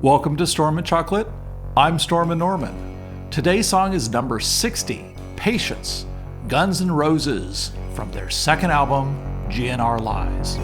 Welcome to Stormin Chocolate. I'm Stormin Norman. Today's song is number 60, Patience, Guns N' Roses, from their second album, GNR Lies.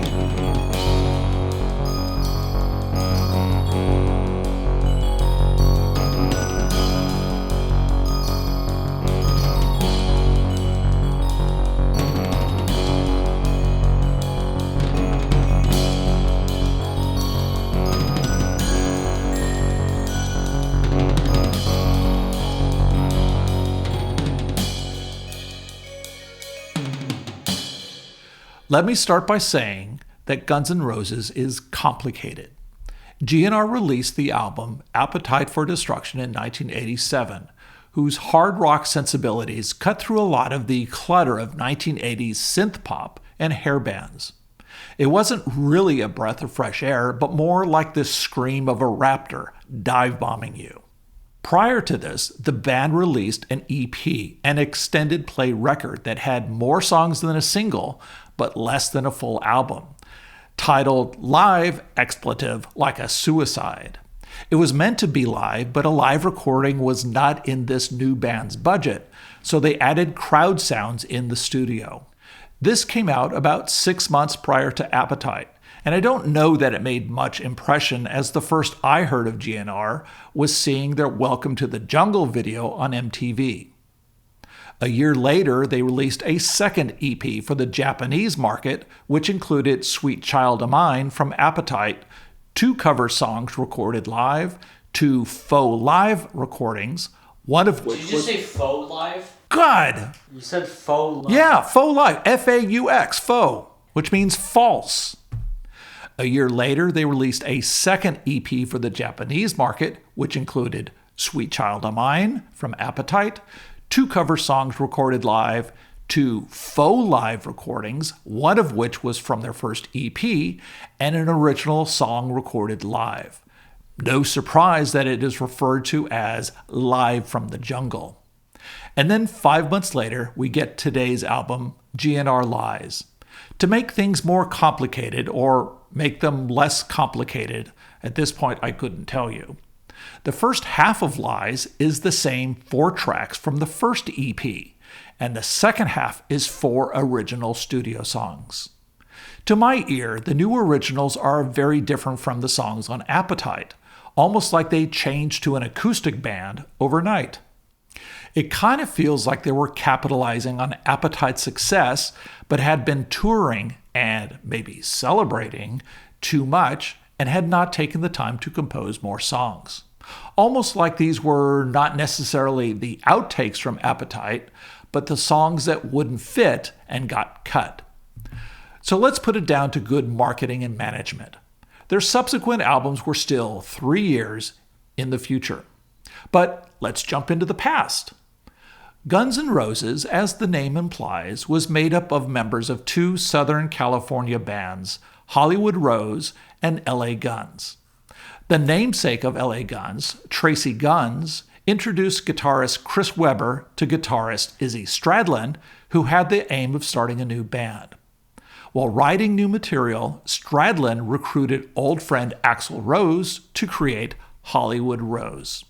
Let me start by saying that Guns N' Roses is complicated. GNR released the album Appetite for Destruction in 1987, whose hard rock sensibilities cut through a lot of the clutter of 1980s synth pop and hair bands. It wasn't really a breath of fresh air, but more like the scream of a raptor dive-bombing you. Prior to this, the band released an EP, an extended play record that had more songs than a single, but less than a full album, titled Live! Like a Suicide. It was meant to be live, but a live recording was not in this new band's budget, so they added crowd sounds in the studio. This came out about 6 months prior to Appetite, and I don't know that it made much impression, as the first I heard of GNR was seeing their Welcome to the Jungle video on MTV. A year later, they released a second EP for the Japanese market, which included Sweet Child of Mine from Appetite, 2 cover songs recorded live, 2 faux live recordings, one of which was... Did you just say faux live? God! You said faux live? Yeah, faux live. F-A-U-X, faux, which means false. A year later, they released a second EP for the Japanese market, which included Sweet Child of Mine from Appetite, 2 cover songs recorded live, 2 faux live recordings, one of which was from their first EP, and an original song recorded live. No surprise that it is referred to as Live from the Jungle. And then 5 months later, we get today's album, GNR Lies. To make things more complicated, or make them less complicated, at this point I couldn't tell you. The first half of Lies is the same 4 tracks from the first EP, and the second half is 4 original studio songs. To my ear, the new originals are very different from the songs on Appetite, almost like they changed to an acoustic band overnight. It kind of feels like they were capitalizing on Appetite's success, but had been touring and maybe celebrating too much and had not taken the time to compose more songs. Almost like these were not necessarily the outtakes from Appetite, but the songs that wouldn't fit and got cut. So let's put it down to good marketing and management. Their subsequent albums were still 3 years in the future. But let's jump into the past. Guns N' Roses, as the name implies, was made up of members of 2 Southern California bands, Hollywood Rose and LA Guns. The namesake of LA Guns, Tracy Guns, introduced guitarist Chris Webber to guitarist Izzy Stradlin, who had the aim of starting a new band. While writing new material, Stradlin recruited old friend Axl Rose to create Hollywood Rose.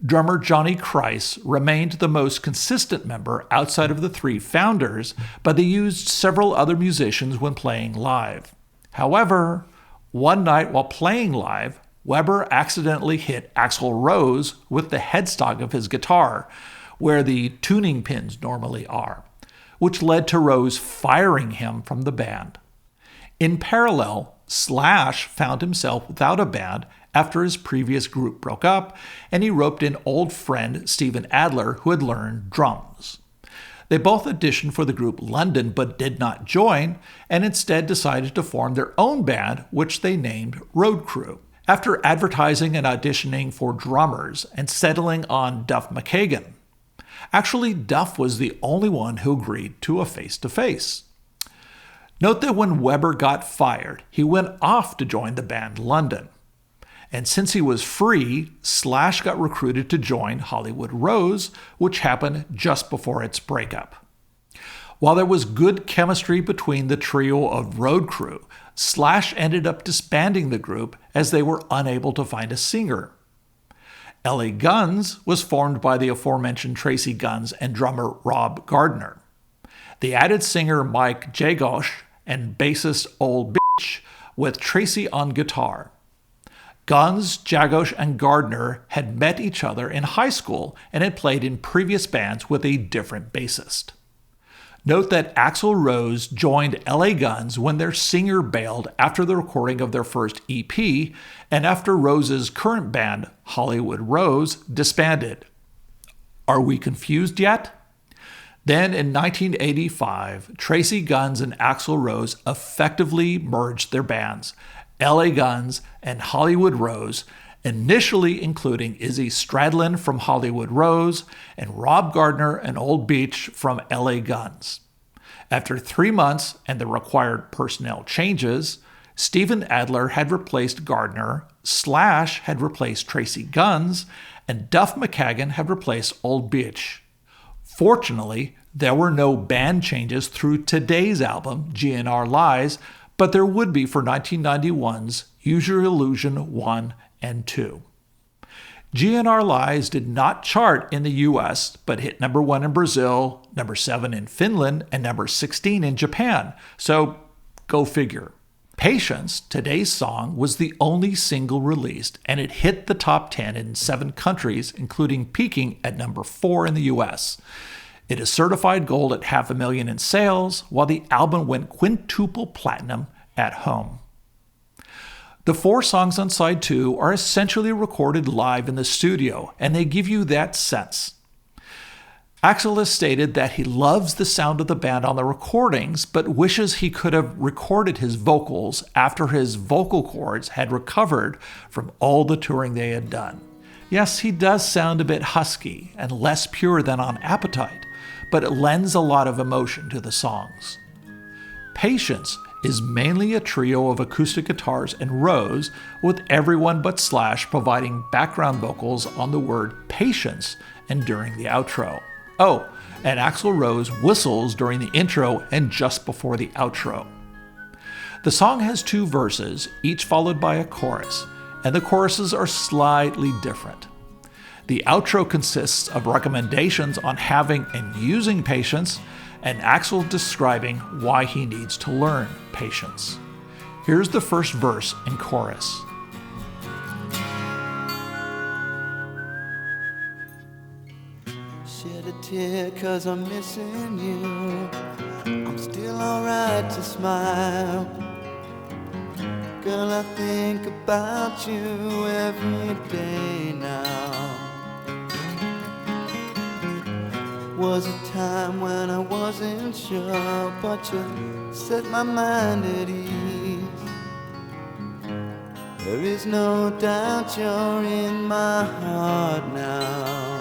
Drummer Johnny Christ remained the most consistent member outside of the 3 founders, but they used several other musicians when playing live. However, one night while playing live, Webber accidentally hit Axl Rose with the headstock of his guitar, where the tuning pins normally are, which led to Rose firing him from the band. In parallel, Slash found himself without a band after his previous group broke up, and he roped in old friend Steven Adler, who had learned drums. They both auditioned for the group London but did not join, and instead decided to form their own band, which they named Road Crew, after advertising and auditioning for drummers and settling on Duff McKagan. Actually, Duff was the only one who agreed to a face-to-face. Note that when Webber got fired, he went off to join the band London. And since he was free, Slash got recruited to join Hollywood Rose, which happened just before its breakup. While there was good chemistry between the trio of road crew, Slash ended up disbanding the group as they were unable to find a singer. LA Guns was formed by the aforementioned Tracy Guns and drummer Rob Gardner. They added singer Mike Jagosh and bassist Old Bitch with Tracy on guitar. Guns, Jagosh, and Gardner had met each other in high school and had played in previous bands with a different bassist. Note that Axl Rose joined LA Guns when their singer bailed after the recording of their first EP and after Rose's current band, Hollywood Rose, disbanded. Are we confused yet? Then in 1985, Tracy Guns and Axl Rose effectively merged their bands, LA Guns and Hollywood Rose, initially including Izzy Stradlin from Hollywood Rose and Rob Gardner and Old Beach from LA Guns. After 3 months and the required personnel changes, Steven Adler had replaced Gardner, Slash had replaced Tracy Guns, and Duff McKagan had replaced Old Beach. Fortunately, there were no band changes through today's album, GNR Lies, but there would be for 1991's Use Your Illusion 1 and 2. GNR Lies did not chart in the US, but hit number 1 in Brazil, number 7 in Finland, and number 16 in Japan. So, go figure. Patience, today's song, was the only single released, and it hit the top 10 in 7 countries, including peaking at number 4 in the US. It is certified gold at $500,000 in sales, while the album went quintuple platinum at home. The 4 songs on side 2 are essentially recorded live in the studio, and they give you that sense. Axl has stated that he loves the sound of the band on the recordings, but wishes he could have recorded his vocals after his vocal cords had recovered from all the touring they had done. Yes, he does sound a bit husky and less pure than on Appetite, but it lends a lot of emotion to the songs. Patience is mainly a trio of acoustic guitars and Rose, with everyone but Slash providing background vocals on the word patience and during the outro. Oh, and Axl Rose whistles during the intro and just before the outro. The song has 2 verses, each followed by a chorus, and the choruses are slightly different. The outro consists of recommendations on having and using patience, and Axl describing why he needs to learn patience. Here's the first verse and chorus. Shed a tear 'cause I'm missing you. I'm still alright to smile. Girl, I think about you every day now. Was a time when I wasn't sure, but you set my mind at ease. There is no doubt you're in my heart now.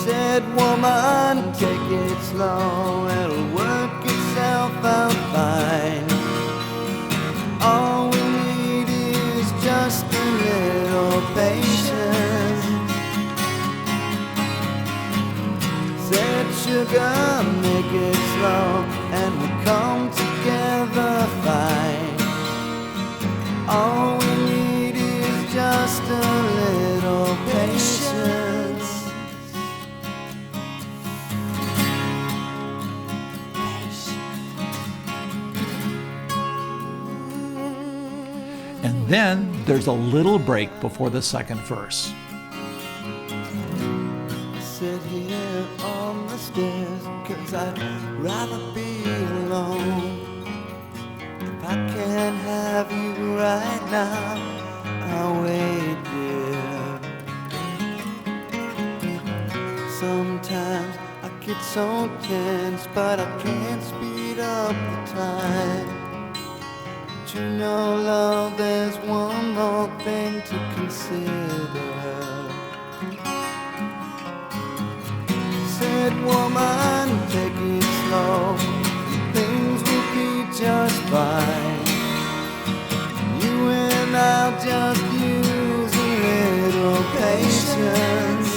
Said woman, take it slow, it'll work itself out fine. All we need is just a little patience. Said sugar, make it slow, and we'll come together fine. All we need is just a little patience. And then there's a little break before the second verse. Sit here on the stairs, 'cause I'd rather be alone. If I can't have you right now, I'll wait, dear. Sometimes I get so tense, but I can't speed up the time. But you know, love, there's one more thing to consider. Said woman, take it slow, things will be just fine. You and I'll just use a little patience.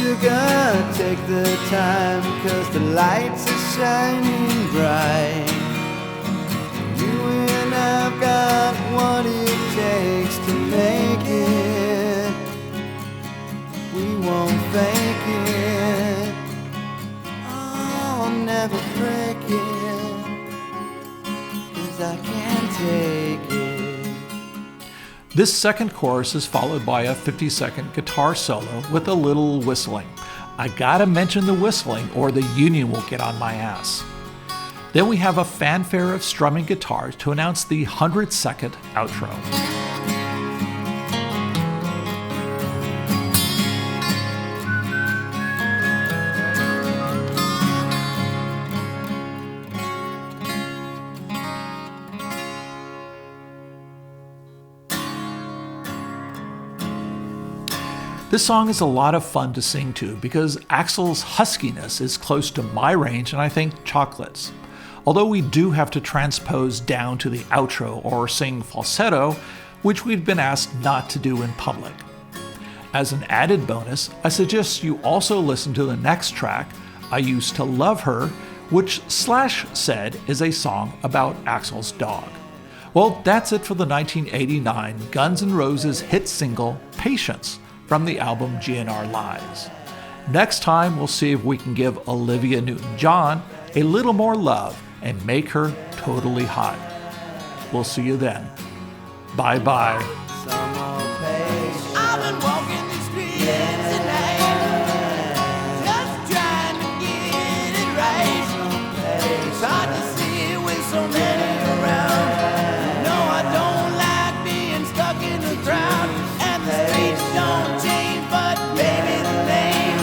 sugar, take the time, 'cause the lights are shining bright. You and I've got what it takes to make it. We won't fake it. I'll never break it, 'cause I can't take it. This second chorus is followed by a 50-second guitar solo with a little whistling. I gotta mention the whistling or the union will get on my ass. Then we have a fanfare of strumming guitars to announce the 100-second outro. This song is a lot of fun to sing to because Axl's huskiness is close to my range and I think Chocolate's. Although we do have to transpose down to the outro or sing falsetto, which we've been asked not to do in public. As an added bonus, I suggest you also listen to the next track, I Used to Love Her, which Slash said is a song about Axl's dog. Well, that's it for the 1989 Guns N' Roses hit single, Patience, from the album GNR Lies. Next time, we'll see if we can give Olivia Newton-John a little more love and make her totally hot. We'll see you then. Bye-bye. I've been walking the streets tonight, just trying to get it right. It's hard to see with so many around. No, I don't like being stuck in the crowd, and the streets don't change, but maybe the name.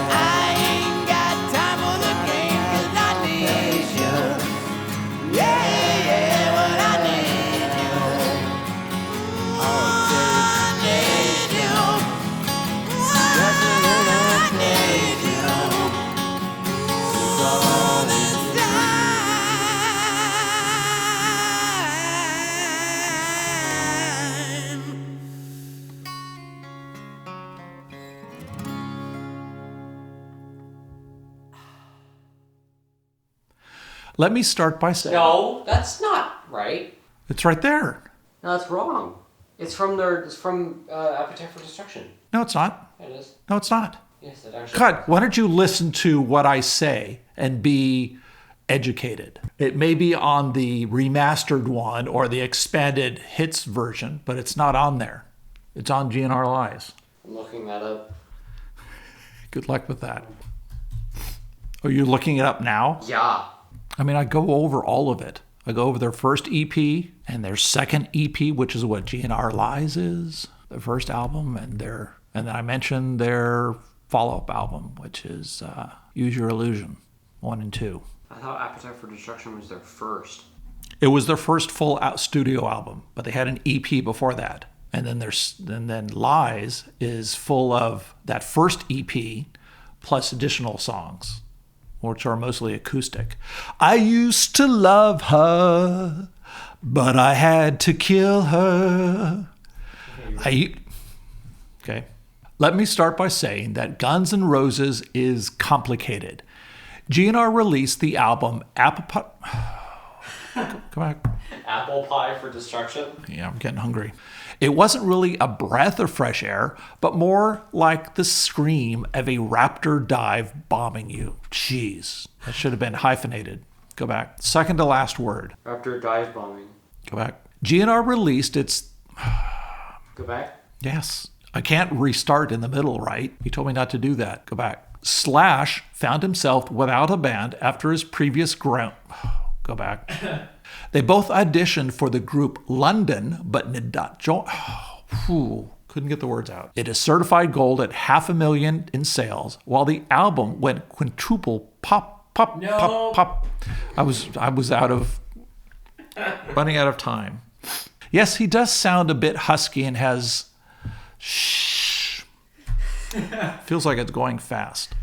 I ain't got time for the game, 'cause I need you. Yeah, but I need you. I need you. I need you. All this time. Let me start by saying... No, that's not right. It's right there. No, that's wrong. It's from Appetite for Destruction. No, it's not. It is. No, it's not. Yes, it actually. God, why don't you listen to what I say and be educated? It may be on the remastered one or the expanded hits version, but it's not on there. It's on GNR Lies. I'm looking that up. Good luck with that. Are you looking it up now? Yeah. I mean, I go over all of it. I go over their first EP and their second EP, which is what GNR Lies is, the first album, and then I mentioned their follow-up album, which is Use Your Illusion 1 and 2. I thought Appetite for Destruction was their first. It was their first full out studio album, but they had an EP before that. And then Lies is full of that first EP plus additional songs, which are mostly acoustic. I used to love her, but I had to kill her. Okay. Let me start by saying that Guns N' Roses is complicated. GNR released the album Apple Pie. Come back. Apple Pie for Destruction? Yeah, I'm getting hungry. It wasn't really a breath of fresh air, but more like the scream of a raptor dive bombing you. Jeez, that should have been hyphenated. Go back. Second to last word. Raptor dive bombing. Go back. GNR released its... Go back? Yes. I can't restart in the middle, right? He told me not to do that. Go back. Slash found himself without a band after his previous Go back. They both auditioned for the group London, but did not join. Couldn't get the words out. It is certified gold at 500,000 in sales, while the album went quintuple pop, pop, pop, pop. I was running out of time. Yes, he does sound a bit husky and has feels like it's going fast.